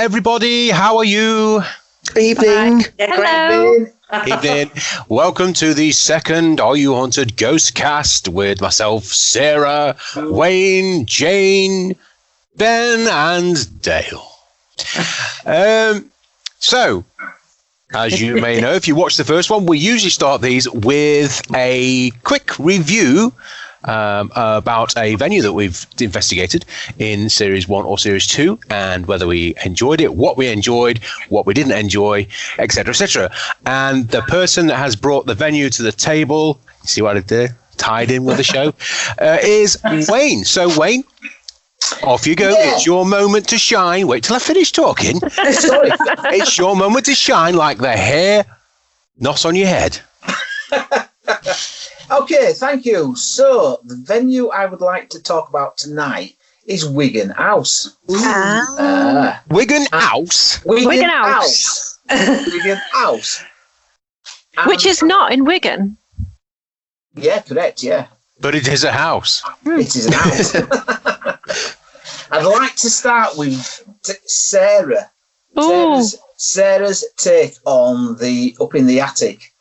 everybody. How are you? Evening. Hello. Evening. Welcome to the second Are You Haunted Ghost Cast with myself, Sarah, Wayne, Jane, Ben, and Dale. So, as you may know, if you watched the first one, we usually start these with a quick review about a venue that we've investigated in Series 1 or Series 2, and whether we enjoyed it, what we enjoyed, what we didn't enjoy, etc., etc. And the person that has brought the venue to the table, see what I did there? Tied in with the show, is Wayne. So, Wayne, off you go. Yeah. It's your moment to shine. Wait till I finish talking. Sorry. It's your moment to shine like the hair not on your head. Okay, thank you. So, the venue I would like to talk about tonight is Wigan House. Wigan House? Wigan House. Wigan House. Which is not in Wigan. Yeah, correct, yeah. But it is a house. It is a house. I'd like to start with Sarah. Sarah's take on the Up in the Attic.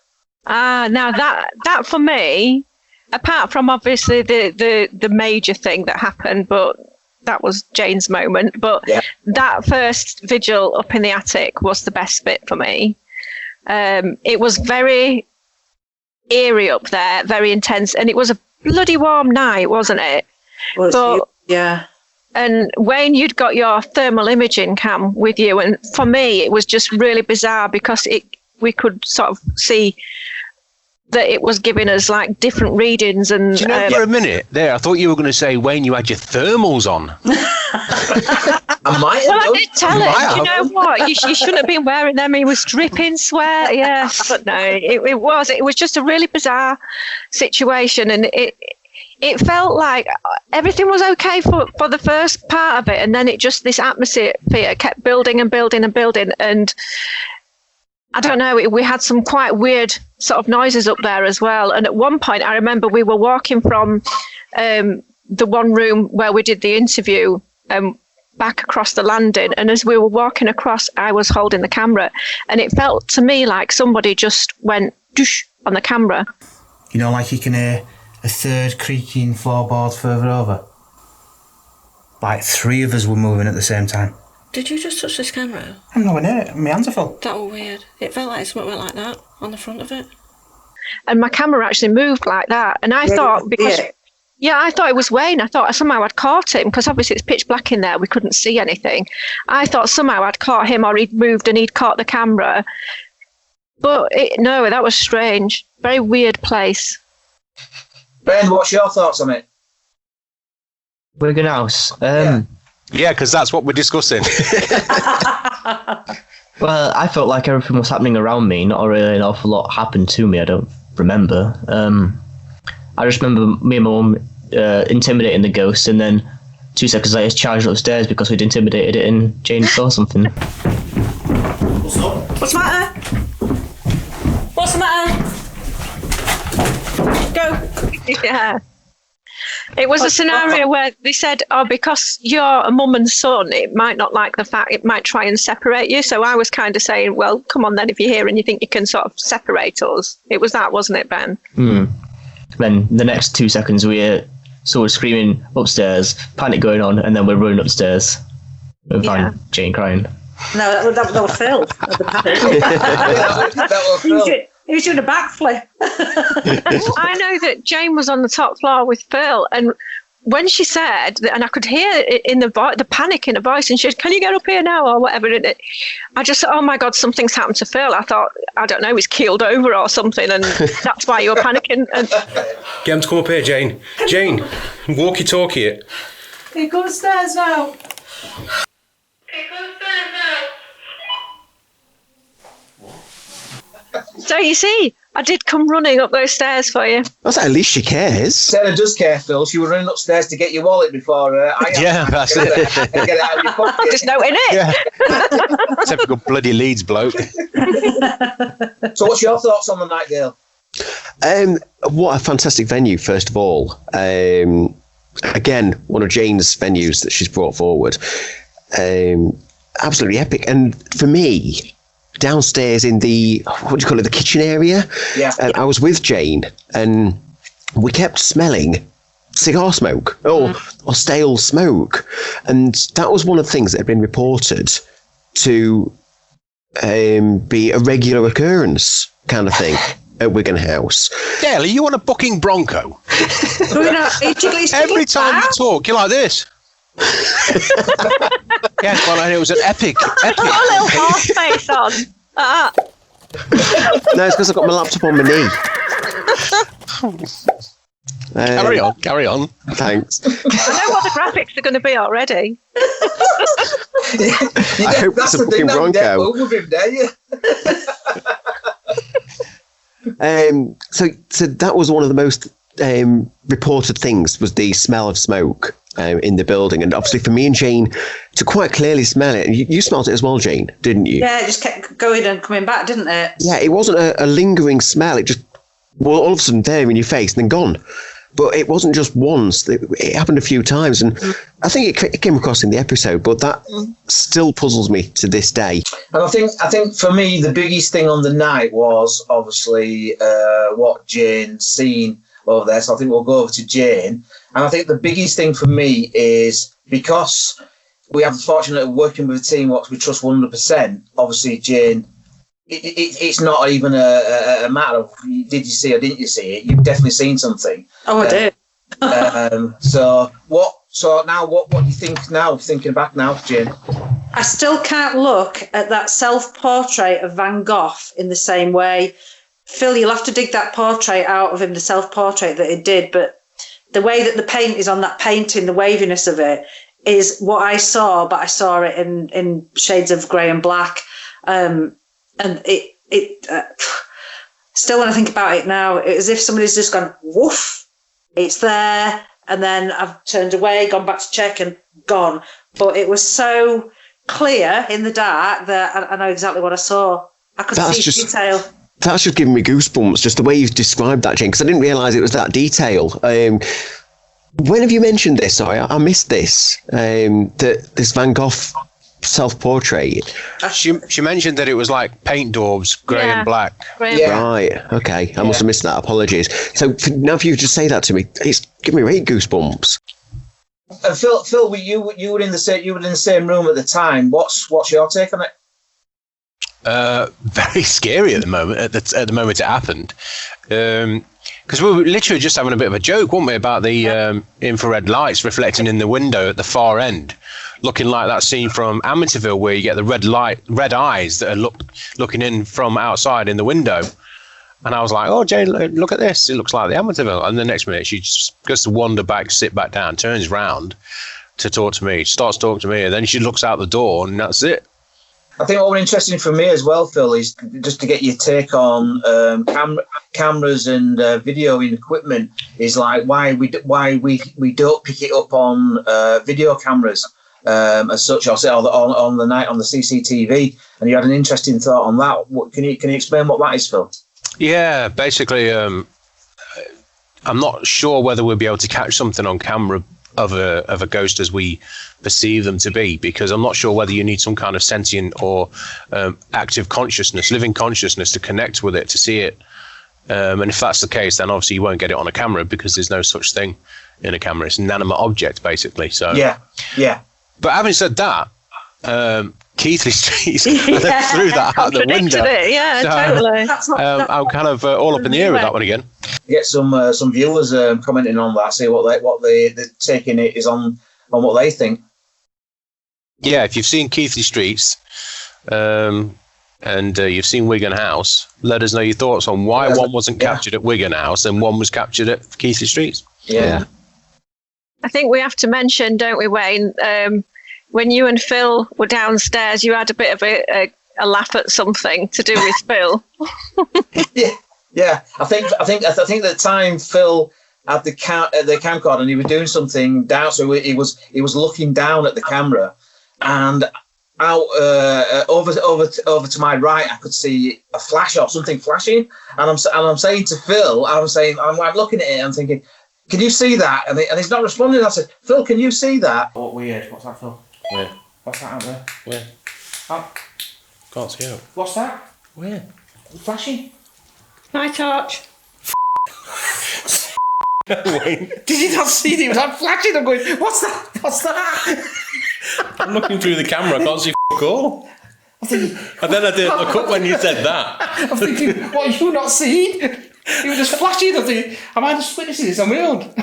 Now that for me, apart from obviously the major thing that happened, but that was Jane's moment. But that first vigil up in the attic was the best bit for me. It was very eerie up there, very intense, and it was a bloody warm night, wasn't it? Yeah. And Wayne, you'd got your thermal imaging cam with you, and for me, it was just really bizarre because we could sort of see that it was giving us like different readings. And do you know, for a minute there, I thought you were going to say, Wayne, you had your thermals on. I did tell him. You know what? You shouldn't have been wearing them. He was dripping sweat. Yes, but no, it was just a really bizarre situation, and it felt like everything was okay for the first part of it, and then this atmosphere kept building and building and building, and I don't know, we had some quite weird sort of noises up there as well. And at one point, I remember we were walking from the one room where we did the interview back across the landing. And as we were walking across, I was holding the camera. And it felt to me like somebody just went doosh on the camera. You know, like you can hear a third creaking floorboard further over. Like 3 of us were moving at the same time. Did you just touch this camera? I'm nowhere near it. My hands are full. That was weird. It felt like something went like that on the front of it. And my camera actually moved like that. And I thought, because... Yeah, I thought it was Wayne. I thought somehow I'd caught him, because obviously it's pitch black in there. We couldn't see anything. I thought somehow I'd caught him, or he'd moved and he'd caught the camera. But no, that was strange. Very weird place. Ben, what's your thoughts on it? Wigan House. Yeah, because that's what we're discussing. Well, I felt like everything was happening around me. Not really an awful lot happened to me. I don't remember. I just remember me and my mum intimidating the ghost, and then 2 seconds later charged upstairs because we'd intimidated it and Jane saw something. What's the matter? What's the matter? Go. Yeah. It was a scenario where they said, because you're a mum and son, it might not like the fact, it might try and separate you. So I was kind of saying, well, come on then, if you're here and you think you can sort of separate us. It was that, wasn't it, Ben? Then the next 2 seconds we hear someone screaming upstairs, panic going on, and then we're running upstairs and find Jane crying. No, that was Phil. That was Phil. He was doing a backflip. I know that Jane was on the top floor with Phil, and when she said, and I could hear it in the panic in her voice, and she said, "Can you get up here now?" or whatever. I just thought, oh my God, something's happened to Phil. I thought, I don't know, he's keeled over or something, and that's why you were panicking. And Get him to come up here, Jane. Jane, walkie-talkie it. He go upstairs now. So you see, I did come running up those stairs for you. That's at least she cares. Sarah does care, Phil. She was running upstairs to get your wallet before I Yeah, that's it. Get it out of your pocket. Just noting it. Yeah. Typical bloody Leeds bloke. So what's your thoughts on the night, Dale? What a fantastic venue, first of all. Again, one of Jane's venues that she's brought forward. absolutely epic. And for me, downstairs in the, what do you call it, the kitchen area, I was with Jane, and we kept smelling cigar smoke or stale smoke, and that was one of the things that had been reported to be a regular occurrence kind of thing at Wigan House. Dale, are you on a bucking bronco? Every time you talk, you're like this. Yes, well, and it was an epic. Put a little horse face on. No, it's because I've got my laptop on my knee. Carry on. Thanks. I know what the graphics are going to be already. I hope it's a fucking Bronco. So that was one of the most reported things, was the smell of smoke in the building, and obviously for me and Jane to quite clearly smell it. You smelled it as well, Jane, didn't you? Yeah, it just kept going and coming back, didn't it? Yeah, it wasn't a lingering smell. It just, well, all of a sudden there in your face and then gone. But it wasn't just once. It happened a few times, and I think it came across in the episode, but that still puzzles me to this day. And I think for me, the biggest thing on the night was obviously what Jane's seen over there. So I think we'll go over to Jane. And I think the biggest thing for me is, because we have the fortune of working with a team what we trust 100%, obviously, Jane, it's not even a matter of did you see or didn't you see it. You've definitely seen something. Oh, I did. So now what do you think now, thinking back now, Jane? I still can't look at that self-portrait of Van Gogh in the same way. Phil, you'll have to dig that portrait out of him, the self-portrait that it did, but the way that the paint is on that painting, the waviness of it, is what I saw, but I saw it in shades of grey and black. And it still, when I think about it now, it's as if somebody's just gone, woof, it's there, and then I've turned away, gone back to check, and gone. But it was so clear in the dark that I know exactly what I saw. I could see detail. That's just giving me goosebumps, just the way you've described that, Jane, because I didn't realise it was that detail. When have you mentioned this? Sorry, I missed this. That this Van Gogh self-portrait. She mentioned that it was like paint daubs, grey and black. Right, okay. I must have missed that. Apologies. So now if you just say that to me, it's giving me great goosebumps. Phil, you were in the same room at the time. What's your take on it? Very scary at the moment. At the moment it happened, because we were literally just having a bit of a joke, weren't we, about the infrared lights reflecting in the window at the far end, looking like that scene from Amityville where you get the red eyes that are looking in from outside in the window. And I was like, "Oh, Jane, look at this! It looks like the Amityville." And the next minute, she just goes to wander back, sit back down, turns round to talk to me, starts talking to me, and then she looks out the door, and that's it. I think what was interesting for me as well, Phil, is just to get your take on cameras and videoing equipment. Is like why we don't pick it up on video cameras as such, or say on the night on the CCTV. And you had an interesting thought on that. Can you explain what that is, Phil? Yeah, basically, I'm not sure whether we'll be able to catch something on camera of a ghost as we perceive them to be, because I'm not sure whether you need some kind of sentient or active consciousness, living consciousness, to connect with it, to see it. And if that's the case, then obviously you won't get it on a camera, because there's no such thing in a camera. It's an inanimate object, basically. So yeah. But having said that, Keithley Streets threw that out the window. Totally. I'm kind of all up in the air with that one again. Get some viewers commenting on that, see what they taking it is on what they think. Yeah, if you've seen Keithley Streets and you've seen Wigan House, let us know your thoughts on why one wasn't captured at Wigan House and one was captured at Keithley Streets. Yeah. I think we have to mention, don't we, Wayne? When you and Phil were downstairs, you had a bit of a laugh at something to do with Phil. Yeah. I think at the time Phil had the camcorder and he was doing something down, so he was looking down at the camera, and out over to my right, I could see a flash or something flashing, and I'm saying to Phil, I'm looking at it, I'm thinking, can you see that? And he's not responding. I said, Phil, can you see that? Oh, weird. What's that, Phil? Weird. What's that out there? Weird. Can't see out. What's that? Where? Flashing? My torch. Wayne. Did you not see it? I'm flashing. I'm going, what's that? What's that? I'm looking through the camera. I can't see all. I'm thinking, And then I didn't look up when you said that. I'm thinking, what have you not seen? You were just flashing. I'm thinking, am I just witnessing this on my own?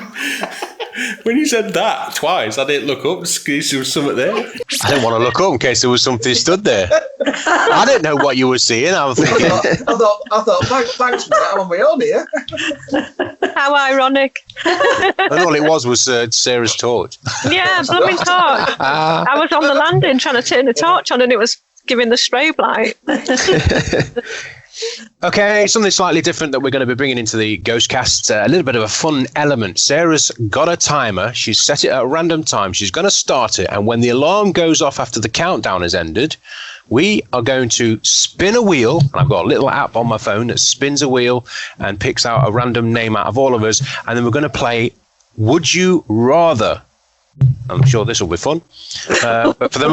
When you said that twice, I didn't look up to see if there was something there. I didn't want to look up in case there was something stood there. I didn't know what you were seeing. I was thinking, I thought, thanks, mate, I'm on my own here. How ironic. and all it was Sarah's torch. Yeah, blooming torch. I was on the landing trying to turn the torch on and it was giving the strobe light. Okay, something slightly different that we're going to be bringing into the Ghostcast. A little bit of a fun element. Sarah's got a timer. She's set it at a random time. She's going to start it. And when the alarm goes off after the countdown has ended, we are going to spin a wheel. I've got a little app on my phone that spins a wheel and picks out a random name out of all of us. And then we're going to play Would You Rather? I'm sure this will be fun. But for the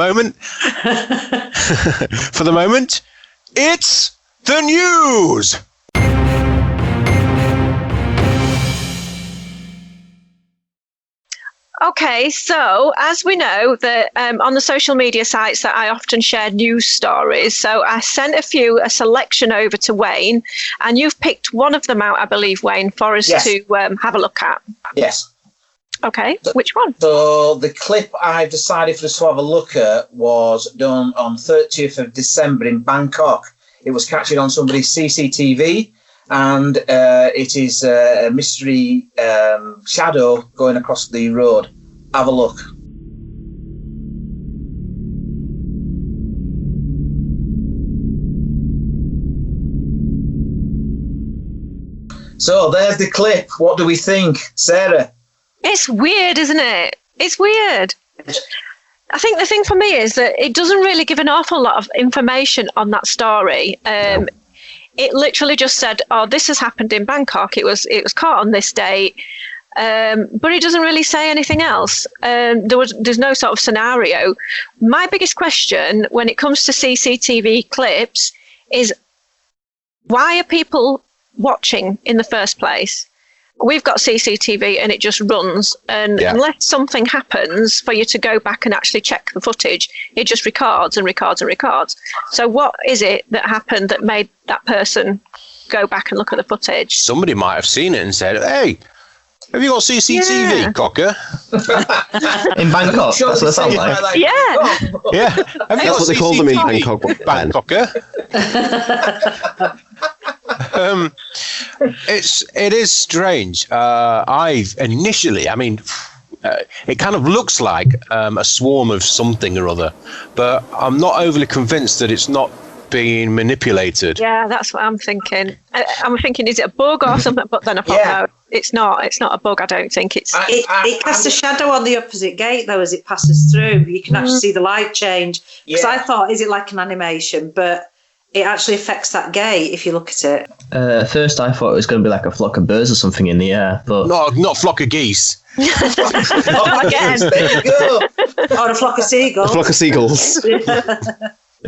moment, it's the news. Okay, so as we know that on the social media sites that I often share news stories, so I sent a selection over to Wayne, and you've picked one of them out, I believe, Wayne, for us to have a look at. Yes. Okay, which one? So the clip I've decided for us to have a look at was done on 30th of December in Bangkok. It was captured on somebody's CCTV, and it is a mystery shadow going across the road. Have a look. So there's the clip. What do we think, Sarah? It's weird, isn't it? It's weird. I think the thing for me is that it doesn't really give an awful lot of information on that story. It literally just said, "Oh, this has happened in Bangkok. It was caught on this date," but it doesn't really say anything else. There's no sort of scenario. My biggest question when it comes to CCTV clips is, why are people watching in the first place? We've got CCTV and it just runs, and unless something happens for you to go back and actually check the footage, it just records and records and records. So what is it that happened that made that person go back and look at the footage? Somebody might have seen it and said, "Hey, have you got CCTV, cocker?" In Bangkok, that's what it sounds like. Yeah. Yeah. Have you That's what they call them in Bangkok. Bangkoker. It is strange. It kind of looks like a swarm of something or other, but I'm not overly convinced that it's not being manipulated. Yeah, that's what I'm thinking. I'm thinking, is it a bug or something? But then I thought, no, it's not. It's not a bug. I don't think it's. It casts a shadow on the opposite gate though as it passes through. You can actually see the light change. Because I thought, is it like an animation? But it actually affects that gate if you look at it. At first, I thought it was going to be like a flock of birds or something in the air, but not a flock of geese. Again. Or a flock of seagulls. A flock of seagulls.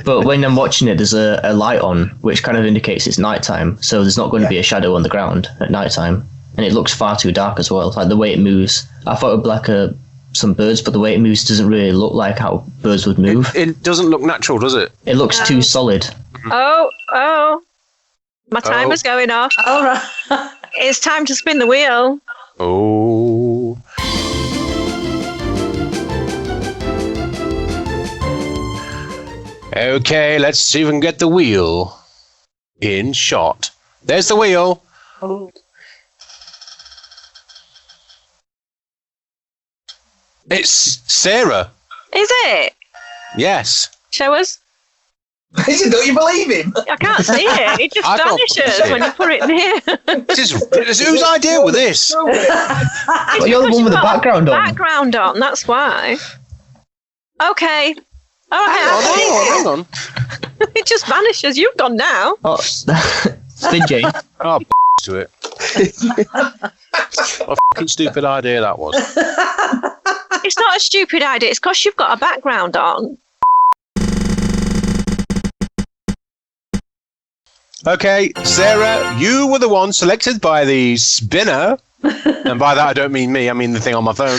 But when I'm watching it, there's a light on, which kind of indicates it's nighttime. So there's not going to be a shadow on the ground at nighttime, and it looks far too dark as well. Like the way it moves, I thought it would be like some birds, but the way it moves doesn't really look like how birds would move. It doesn't look natural, does it? It looks too solid. Oh! My timer's going off. All right. It's time to spin the wheel. Oh. Okay, let's see if we can get the wheel in shot. There's the wheel. Oh. It's Sarah. Is it? Yes. Show us. Don't you believe him? I can't see it. It just I can't vanishes see it. when you put it near. Whose idea was this? Well, you're the one with the background on. Background on, that's why. Okay. Oh, Hang on. It just vanishes. You've gone now. Oh, spin Jane. Oh, to it. What a fucking stupid idea that was. It's not a stupid idea. It's because you've got a background on. Okay, Sarah, you were the one selected by the spinner. And by that, I don't mean me. I mean the thing on my phone.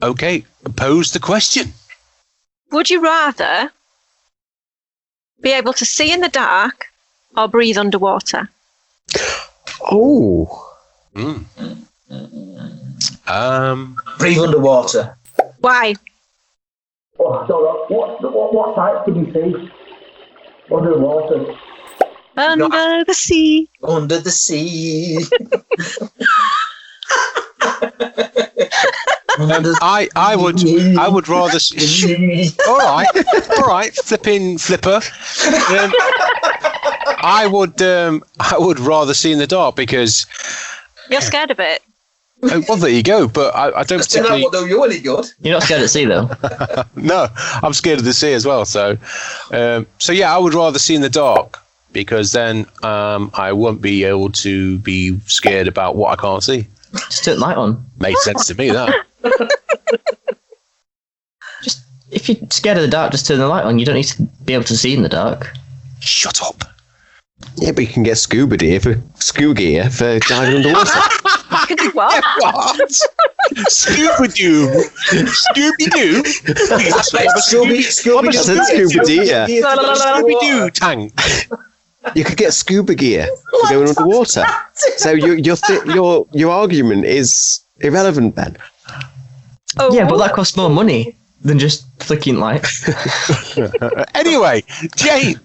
Okay, pose the question. Would you rather be able to see in the dark or breathe underwater? Oh. Breathe underwater. Why? What sights can you see? Underwater. Under the sea. Under the sea. I would rather. All right, flipping flipper. I would rather see in the dark because You're scared of it. well, there you go. But I don't particularly. That won't do you any good. You're not scared at sea, though. No, I'm scared of the sea as well. So yeah, I would rather see in the dark because then I won't be able to be scared about what I can't see. Just turn the light on. Made sense to me, that. Just if you're scared of the dark, just turn the light on. You don't need to be able to see in the dark. Shut up. Yeah, but you can get scuba gear for diving underwater. You can do what? What? Scooby-Doo. Scooby-Doo? Scooby Scooby-Doo tank. You could get scuba gear for going underwater. So your argument is irrelevant, Ben. Oh. Yeah, but that costs more money than just flicking lights. Anyway, Jane.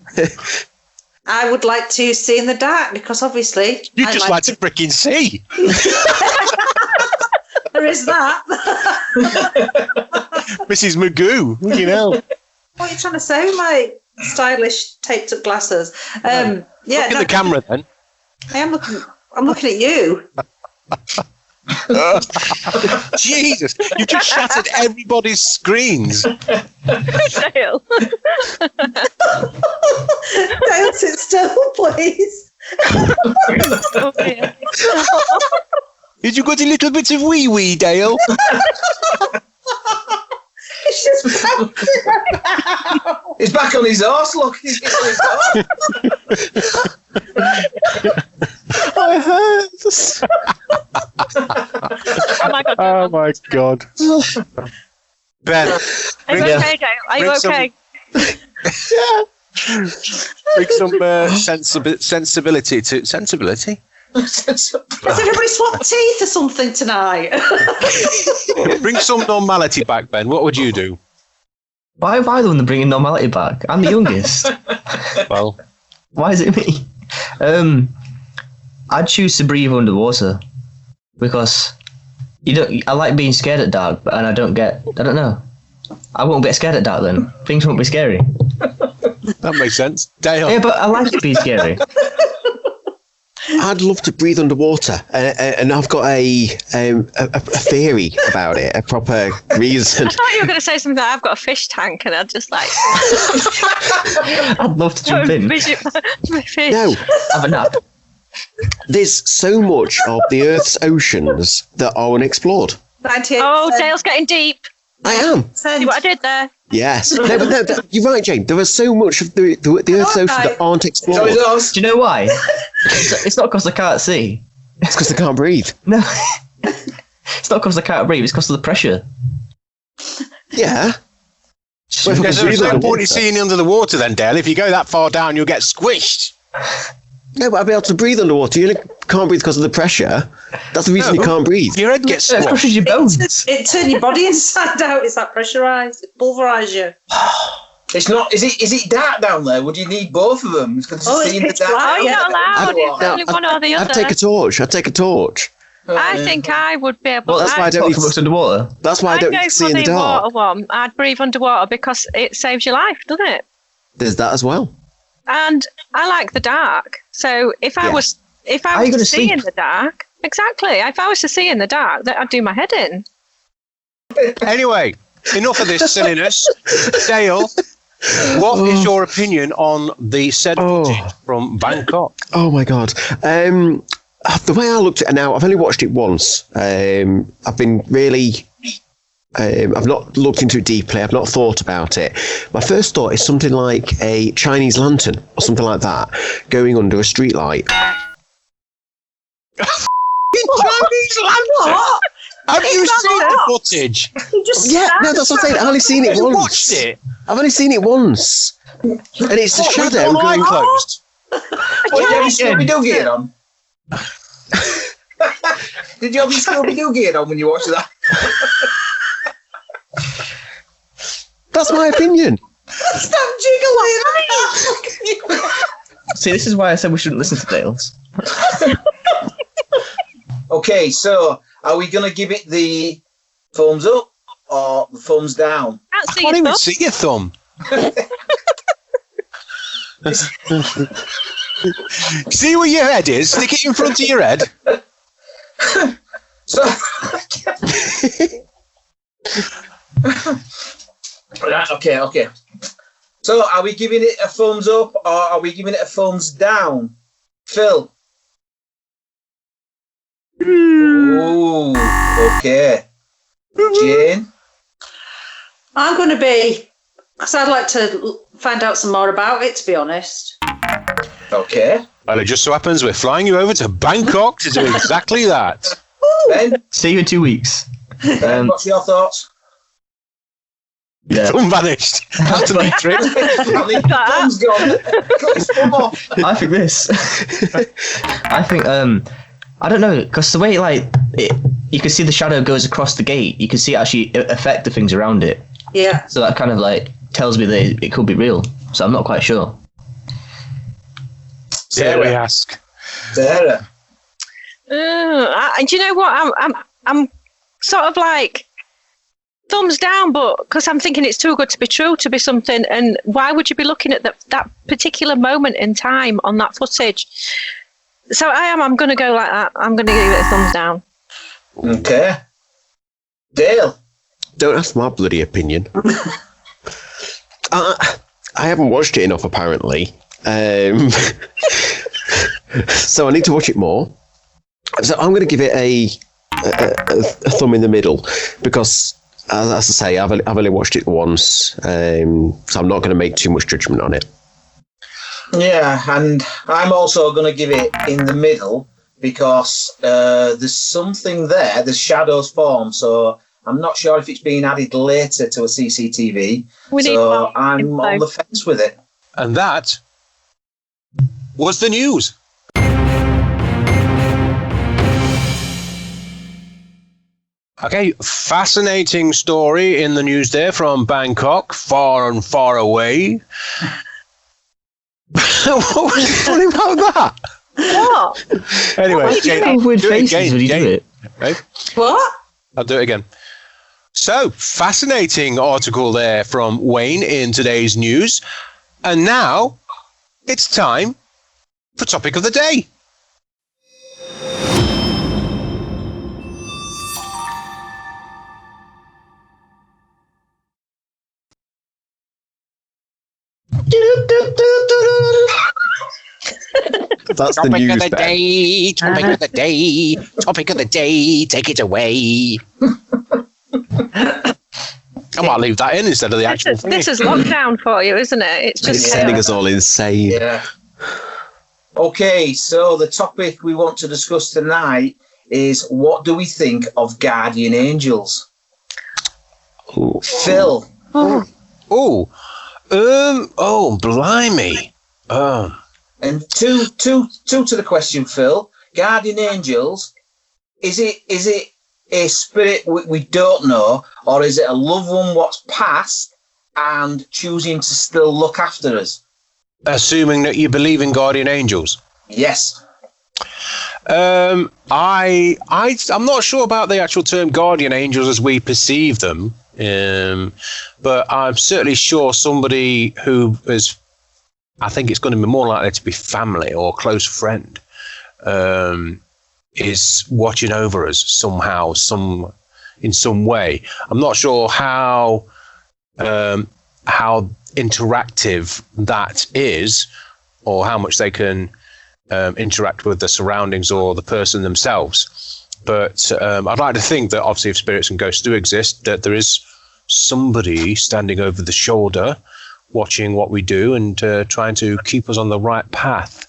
I would like to see in the dark because obviously You just like to freaking see. There is that. Mrs. Magoo, you know. What are you trying to say with my stylish taped up glasses? Yeah, Look at the camera then. I am looking. I'm looking at you. Jesus, you just shattered everybody's screens. Dale. Dale, sit still, please. Oh, dear. Did you got a little bit of wee, Dale? It's just bouncing around. He's back on his arse, look. He's back on his arse. I heard this. Oh my God. Oh my God. Ben, Are you okay, Dale? Are you okay? bring some sensibility to sensibility. Has everybody swapped teeth or something tonight? Bring some normality back, Ben. What would you do? Why are the one bringing normality back? I'm the youngest. Well, Why is it me? I'd choose to breathe underwater because I like being scared at dark, and I don't know. I won't get scared at dark then. Things won't be scary. that makes sense. Dale. Yeah, but I like it being scary. I'd love to breathe underwater, and I've got a theory about it, a proper reason. I thought you were going to say something like, I've got a fish tank, and I'd just like... I'd love to jump in. Visit my fish. No, Have a nap. there's so much of the Earth's oceans that are unexplored. 98%. Oh, Dale's getting deep. I am. See what I did there? Yes. No, you're right, Jane. There is so much of the Earth's ocean that aren't explored. So it does. Do you know why? It's not because I can't see. It's because they can't breathe. No. It's not because I can't breathe. It's because of the pressure. Yeah. Well, if I There's can breathe no point underwater- in seeing under the water then, Dale. If you go that far down, you'll get squished. No, but I'll be able to breathe underwater. You can't breathe because of the pressure. That's the reason you can't breathe. Your head gets It squashed. crushes your bones. It turned your body inside out. Is that pressurised? It pulverised you. It's not. Is it dark down there? Would you need both of them? Because Oh, it's see in the pitch dark. black. Oh, you're not allowed. It's only one or the I'd other. take a torch. I'd take a torch. I think I would be able Well, to... that's why I don't Talk need about underwater. That's why I I'd don't go need to see for in the the water dark. one. I'd breathe underwater because it saves your life, doesn't it? There's that as well. And I like the dark. So if I Yeah. was Are you to gonna see sleep? in the dark, exactly. If I was to see in the dark, I'd do my head in. Anyway, enough of this silliness. Dale, what is your opinion on the said footage from Bangkok? Oh my god. The way I looked at it now, I've only watched it once. I've been really I've not looked into it deeply. I've not thought about it. My first thought is something like a Chinese lantern or something like that going under a street light. Chinese lantern? Have you seen the footage? Yeah, no, that's what I'm saying. I've only seen it once. Watched it? I've only seen it once. And it's the shadow With one eye going closed. What, did you have your Scooby-Doo gear on? Did you have your Scooby-Doo gear on when you watched that? That's my opinion. Stop jiggling! See, this is why I said we shouldn't listen to Dales. Okay, so are we going to give it the thumbs up or the thumbs down? I can't even see your thumb. See where your head is? Stick it in front of your head. So, right, okay. So, are we giving it a thumbs up or are we giving it a thumbs down? Phil? Ooh, okay. Jane? I'm going to be, because I'd like to find out some more about it, to be honest. Okay. Well, it just so happens we're flying you over to Bangkok to do exactly that. Ben? See you in 2 weeks. Ben, what's your thoughts? Yeah. Thumb vanished. Out of the trip. Thumb's gone. Clicks thumb off. I think this. I think, I don't know, because the way, like, you can see the shadow goes across the gate. You can see it actually affect the things around it. Yeah. So that kind of, like, tells me that it could be real. So I'm not quite sure. Dare we ask? Sarah. And do you know what? I'm sort of like thumbs down, but because I'm thinking it's too good to be true, to be something. And why would you be looking at that particular moment in time on that footage? So I'm going to go like that. I'm going to give it a thumbs down. Okay. Dale. Don't ask my bloody opinion. I haven't watched it enough, apparently. So I need to watch it more. So I'm going to give it a thumb in the middle because, as I say, I've only watched it once, so I'm not going to make too much judgment on it. Yeah, and I'm also going to give it in the middle because there's something there. The shadows form, so I'm not sure if it's being added later to a CCTV. So I'm on the fence with it. And that was the news. Okay, fascinating story in the news there from Bangkok, far and far away. What was funny about that? What? Anyway, Jane, Weird do it faces again, when you Jane. do it. Right? What? I'll do it again. So, fascinating article there from Wayne in today's news. And now, it's time for Topic of the Day. That's the Topic news of the bit. day, topic of the day, topic of the day, take it away. I might leave that in instead of the actual thing. This is lockdown for you, isn't it? It's just It's sending us all insane. Yeah. Okay, so the topic we want to discuss tonight is what do we think of guardian angels? Ooh. Phil. Oh, blimey. And two to the question, Phil. Guardian angels, is it a spirit we don't know, or is it a loved one what's passed and choosing to still look after us? Assuming that you believe in guardian angels. Yes. I'm not sure about the actual term guardian angels as we perceive them, but I'm certainly sure somebody who is, I think it's going to be more likely to be family or close friend, is watching over us somehow, in some way. I'm not sure how interactive that is, or how much they can interact with the surroundings or the person themselves. But I'd like to think that obviously if spirits and ghosts do exist, that there is somebody standing over the shoulder watching what we do and trying to keep us on the right path.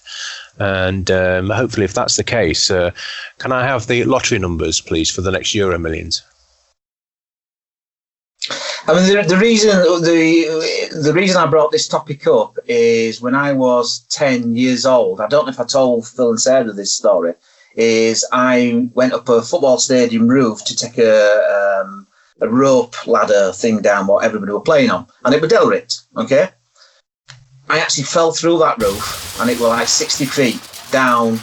And hopefully if that's the case, can I have the lottery numbers, please, for the next Euro Millions? I mean, the reason I brought this topic up is when I was 10 years old, I don't know if I told Phil and Sarah this story, is I went up a football stadium roof to take a rope ladder thing down what everybody were playing on, and it was derelict, okay? I actually fell through that roof, and it was like 60 feet down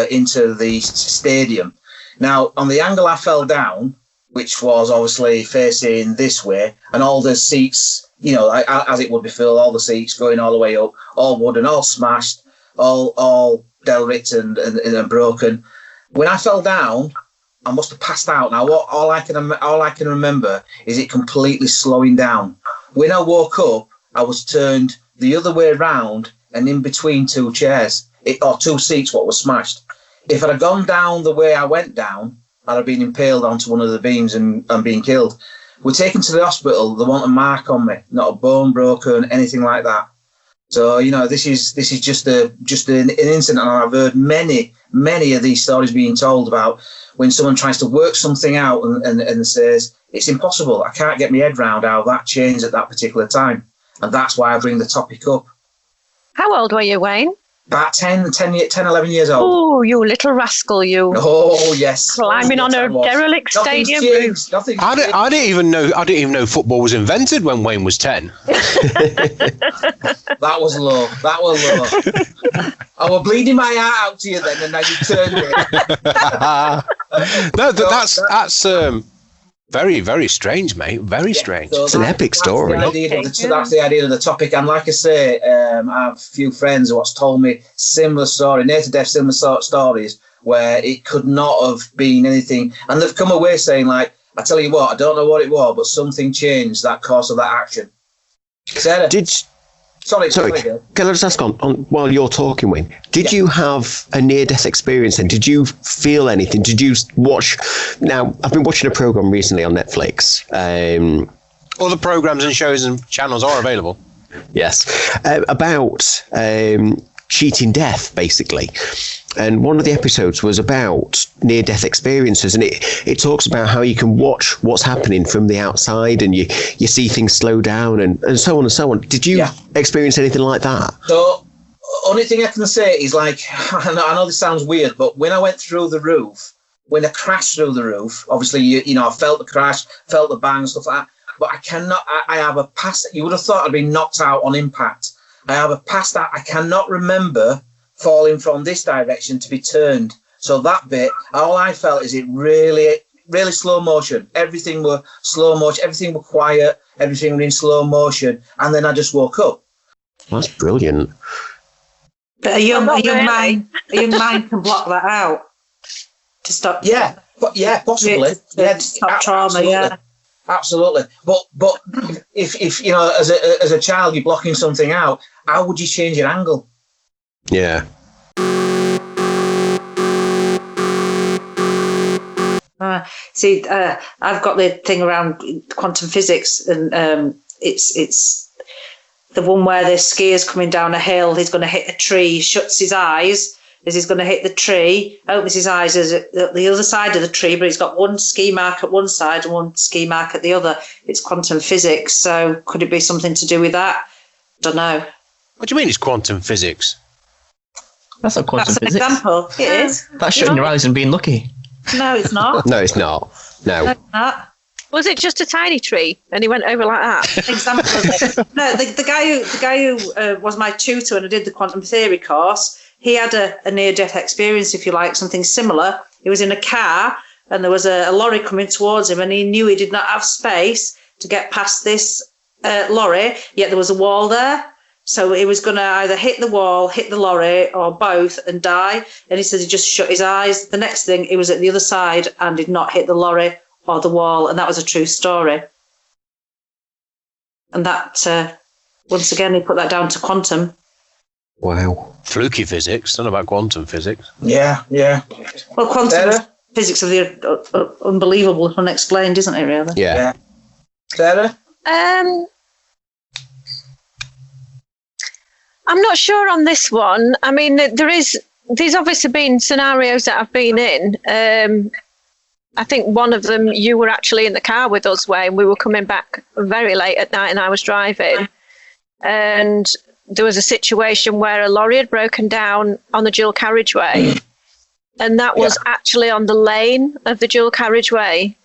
into the stadium. Now, on the angle I fell down, which was obviously facing this way, and all the seats, you know, as it would be filled, all the seats going all the way up, all wooden, all smashed, all derelict and broken. When I fell down, I must have passed out. Now, all I can remember is it completely slowing down. When I woke up, I was turned the other way around and in between two chairs, or two seats, what was smashed. If I'd have gone down the way I went down, I'd have been impaled onto one of the beams and been killed. We're taken to the hospital. They want a mark on me, not a bone broken, anything like that. So, you know, this is just an incident, and I've heard many of these stories being told about when someone tries to work something out and says, it's impossible, I can't get my head round how that changed at that particular time. And that's why I bring the topic up. How old were you, Wayne? About 10, 11 years old. Oh, you little rascal, you. Oh, yes. Climbing on a derelict stadium roof. I didn't even know football was invented when Wayne was 10. That was low. I was bleeding my heart out to you then, and now you turned it. No, that's very, very strange, mate. Very strange. So it's an epic story. That's the idea of the topic. And like I say, I have a few friends who have told me similar story, near to death, similar sort of stories where it could not have been anything. And they've come away saying, like, I tell you what, I don't know what it was, but something changed that course of that action. Sarah? Sorry. Can I just ask on while you're talking, Wayne? Did you have a near-death experience then? Did you feel anything? Did you watch? Now, I've been watching a program recently on Netflix. All the programs and shows and channels are available. Yes, about cheating death, basically. And one of the episodes was about near-death experiences, and it talks about how you can watch what's happening from the outside, and you see things slow down, and so on and so on. Did you experience anything like that? So, only thing I can say is, like, I know this sounds weird, but when I went through the roof, when I crashed through the roof, obviously, you know, I felt the crash, felt the bang, stuff like that, but I have a past, you would have thought I'd been knocked out on impact. I have a past that I cannot remember falling from this direction to be turned. So that bit, all I felt is it really, really slow motion. Everything were slow motion. Everything were quiet. Everything were in slow motion. And then I just woke up. That's brilliant. But a young mind can block that out to stop. Yeah, but possibly. To stop trauma. Absolutely. Yeah. Absolutely. But if you know, as a child, you're blocking something out, how would you change your angle? Yeah. I've got the thing around quantum physics, and it's the one where the skier's coming down a hill. He's going to hit a tree. He shuts his eyes as he's going to hit the tree. Opens his eyes as at the other side of the tree, but he's got one ski mark at one side and one ski mark at the other. It's quantum physics. So could it be something to do with that? Don't know. What do you mean it's quantum physics? That's not quantum physics. That's an example. It is. That's shutting your eyes and being lucky. No, it's not. No, it's not. No. No, it's not. Was it just a tiny tree and he went over like that? Example of it. No, the guy who was my tutor when I did the quantum theory course, he had a near-death experience, if you like, something similar. He was in a car and there was a lorry coming towards him, and he knew he did not have space to get past this lorry, yet there was a wall there. So he was going to either hit the wall, hit the lorry, or both and die. And he said he just shut his eyes. The next thing, he was at the other side and did not hit the lorry or the wall. And that was a true story. And that, once again, he put that down to quantum. Wow. Fluky physics. Don't know about quantum physics. Yeah. Well, physics of the unbelievable and unexplained, isn't it, really? Yeah. Sarah? I'm not sure on this one. I mean, there's obviously been scenarios that I've been in. I think one of them, you were actually in the car with us, Wayne. We were coming back very late at night and I was driving. And there was a situation where a lorry had broken down on the dual carriageway. And that was actually on the lane of the dual carriageway.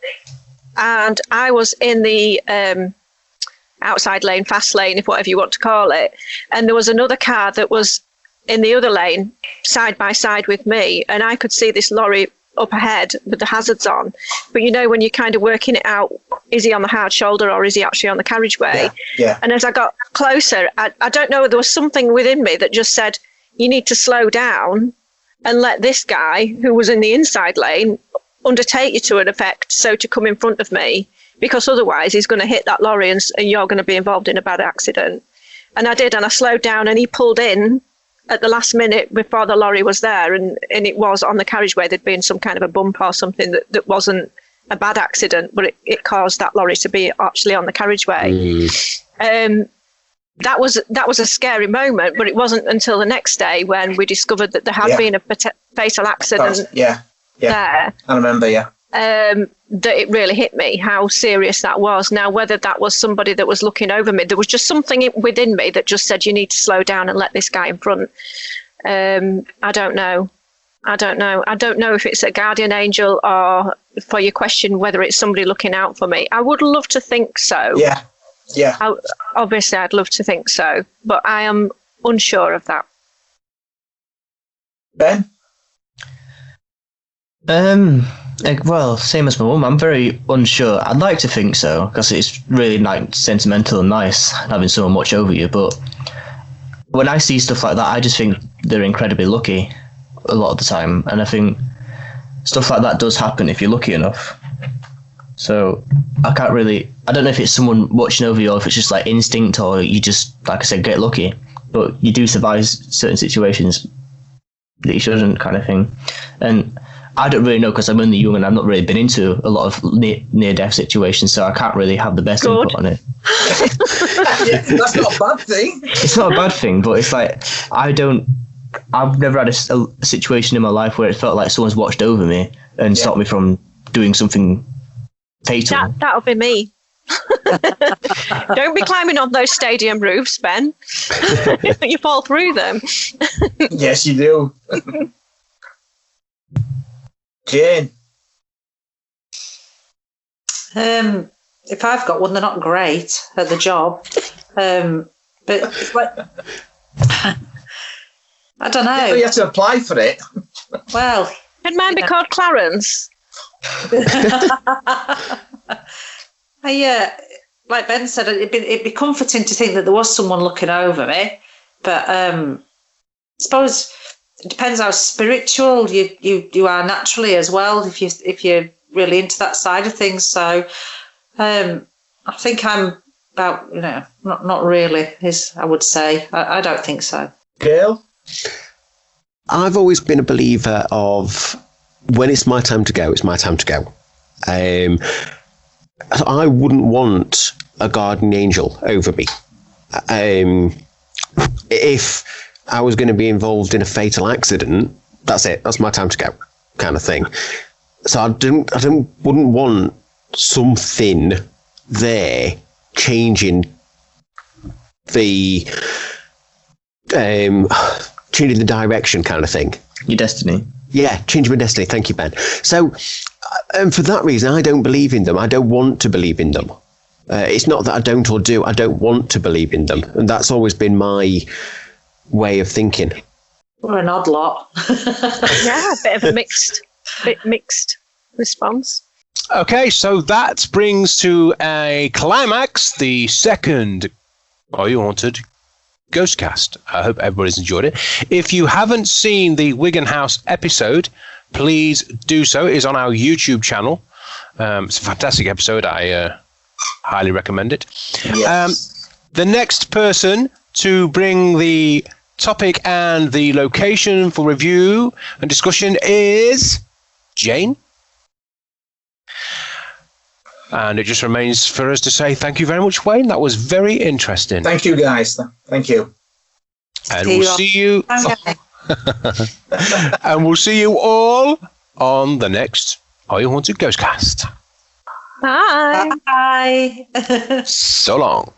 And I was in the outside lane, fast lane, if whatever you want to call it. And there was another car that was in the other lane, side by side with me. And I could see this lorry up ahead with the hazards on. But you know, when you're kind of working it out, is he on the hard shoulder or is he actually on the carriageway? Yeah. And as I got closer, I don't know, there was something within me that just said, you need to slow down and let this guy who was in the inside lane undertake you to an effect, so to come in front of me, because otherwise he's going to hit that lorry and you're going to be involved in a bad accident. And I did, and I slowed down and he pulled in at the last minute before the lorry was there, and it was on the carriageway. There'd been some kind of a bump or something that wasn't a bad accident, but it caused that lorry to be actually on the carriageway. That was a scary moment, but it wasn't until the next day when we discovered that there had been a fatal accident there. I remember, that it really hit me how serious that was. Now, whether that was somebody that was looking over me, there was just something within me that just said, you need to slow down and let this guy in front. I don't know. I don't know if it's a guardian angel or, for your question, whether it's somebody looking out for me. I would love to think so. Yeah. Obviously, I'd love to think so, but I am unsure of that. Ben? Well, same as my mum. I'm very unsure. I'd like to think so, because it's really sentimental and nice having someone watch over you. But when I see stuff like that, I just think they're incredibly lucky a lot of the time. And I think stuff like that does happen if you're lucky enough. So I don't know if it's someone watching over you or if it's just like instinct or you just, like I said, get lucky. But you do survive certain situations that you shouldn't, kind of thing. And I don't really know, because I'm only young and I've not really been into a lot of near-death situations, so I can't really have the best input on it. That's not a bad thing. It's not a bad thing, but it's like, I've never had a situation in my life where it felt like someone's watched over me and stopped me from doing something fatal. That'll be me. Don't be climbing on those stadium roofs, Ben. You fall through them. Yes, you do. Jane? If I've got one, they're not great at the job. But it's like, I don't know. You have to apply for it. Well, can mine be called Clarence? Like Ben said, it'd be comforting to think that there was someone looking over me. But I suppose it depends how spiritual you are naturally as well, if you're really into that side of things. So I think I'm about, not really, I would say. I don't think so. Gail? I've always been a believer of, when it's my time to go, it's my time to go. I wouldn't want a guardian angel over me. If I was going to be involved in a fatal accident, that's it. That's my time to go, kind of thing. So I wouldn't want something there changing the direction, kind of thing. Your destiny. Yeah, changing my destiny. Thank you, Ben. So, for that reason, I don't believe in them. I don't want to believe in them. It's not that I don't or do. I don't want to believe in them, and that's always been my way of thinking. We're an odd lot. Yeah, a bit of a mixed response. Okay, so that brings to a climax the second Are You Haunted Ghostcast. I hope everybody's enjoyed it. If you haven't seen the Wigan House episode, please do so. It is on our YouTube channel. It's a fantastic episode. I highly recommend it. Yes. The next person to bring the topic and the location for review and discussion is Jane. And it just remains for us to say thank you very much, Wayne. That was very interesting. Thank you, guys. Thank you. And we'll see you. And we'll see you all on the next Are You Haunted Ghostcast. Bye. Bye. So long.